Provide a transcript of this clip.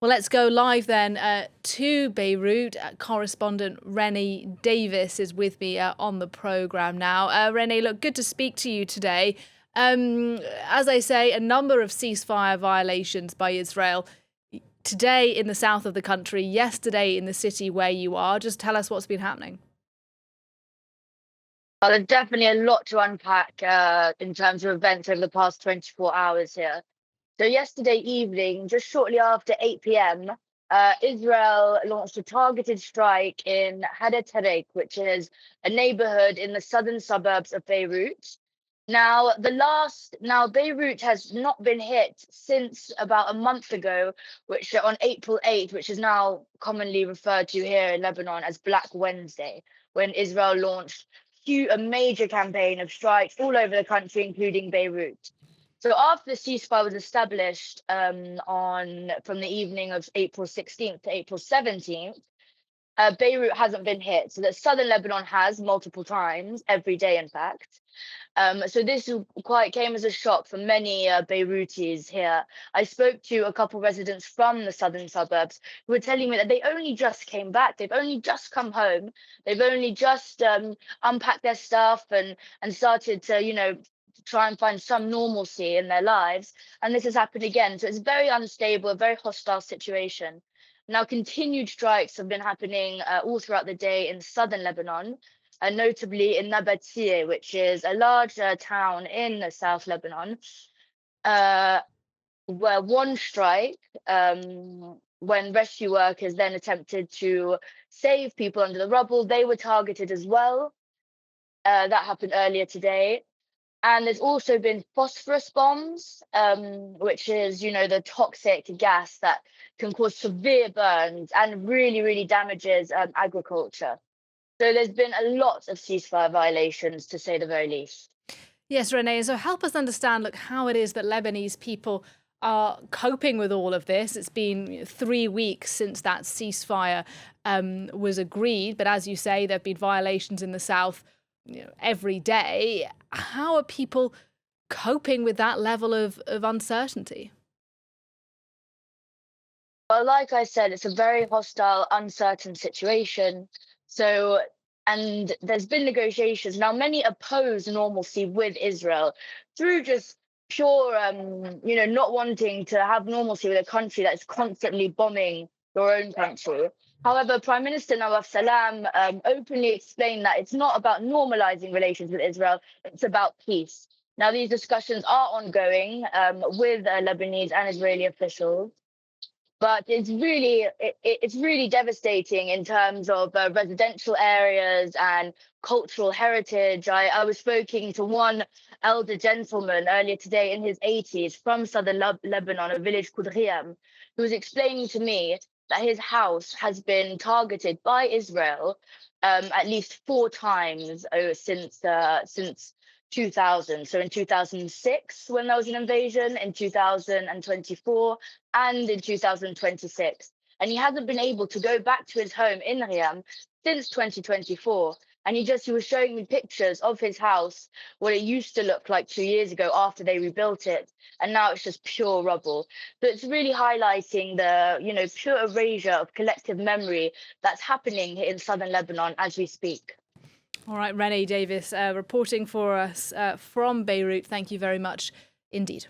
Well, let's go live then to Beirut. Correspondent Renée Davis is with me on the programme now. Renée, look, good to speak to you today. As I say, a number of ceasefire violations by Israel today in the south of the country, yesterday in the city where you are. Just tell us what's been happening. Well, there's definitely a lot to unpack in terms of events over the past 24 hours here. So yesterday evening, just shortly after 8 p.m., Israel launched a targeted strike in Hadar Tarek, which is a neighborhood in the southern suburbs of Beirut. Now Beirut has not been hit since about a month ago, which on April 8th, which is now commonly referred to here in Lebanon as Black Wednesday, when Israel launched a major campaign of strikes all over the country, including Beirut. So after the ceasefire was established from the evening of April 16th to April 17th, Beirut hasn't been hit. So that southern Lebanon has multiple times, every day, in fact. So this quite came as a shock for many Beirutis here. I spoke to a couple residents from the southern suburbs who were telling me that they only just came back. They've only just come home. They've only just unpacked their stuff and started to, try and find some normalcy in their lives. And this has happened again. So it's very unstable, a very hostile situation. Now, continued strikes have been happening all throughout the day in southern Lebanon, notably in Nabatie, which is a large town in South Lebanon, uh, where one strike, when rescue workers then attempted to save people under the rubble, they were targeted as well. That happened earlier today. And there's also been phosphorus bombs, which is, the toxic gas that can cause severe burns and really, really damages agriculture. So there's been a lot of ceasefire violations, to say the very least. Yes, Renée, so help us understand, look, how it is that Lebanese people are coping with all of this. It's been 3 weeks since that ceasefire was agreed, but as you say, there have been violations in the south every day. How are people coping with that level of uncertainty? Well, like I said, it's a very hostile, uncertain situation. So, and there's been negotiations. Now, many oppose normalcy with Israel through just pure, not wanting to have normalcy with a country that's constantly bombing your own country. However, Prime Minister Nawaf Salam openly explained that it's not about normalizing relations with Israel, it's about peace. Now, these discussions are ongoing with Lebanese and Israeli officials, but it's really devastating in terms of residential areas and cultural heritage. I was speaking to one elder gentleman earlier today in his 80s from southern Lebanon, a village called Riyam, who was explaining to me that his house has been targeted by Israel at least 4 times since 2000. So in 2006, when there was an invasion, in 2024, and in 2026. And he hasn't been able to go back to his home in Riyadh since 2024. And he was showing me pictures of his house, what it used to look like 2 years ago after they rebuilt it. And now it's just pure rubble. So it's really highlighting the, pure erasure of collective memory that's happening in southern Lebanon as we speak. All right, Renée Davis reporting for us from Beirut. Thank you very much indeed.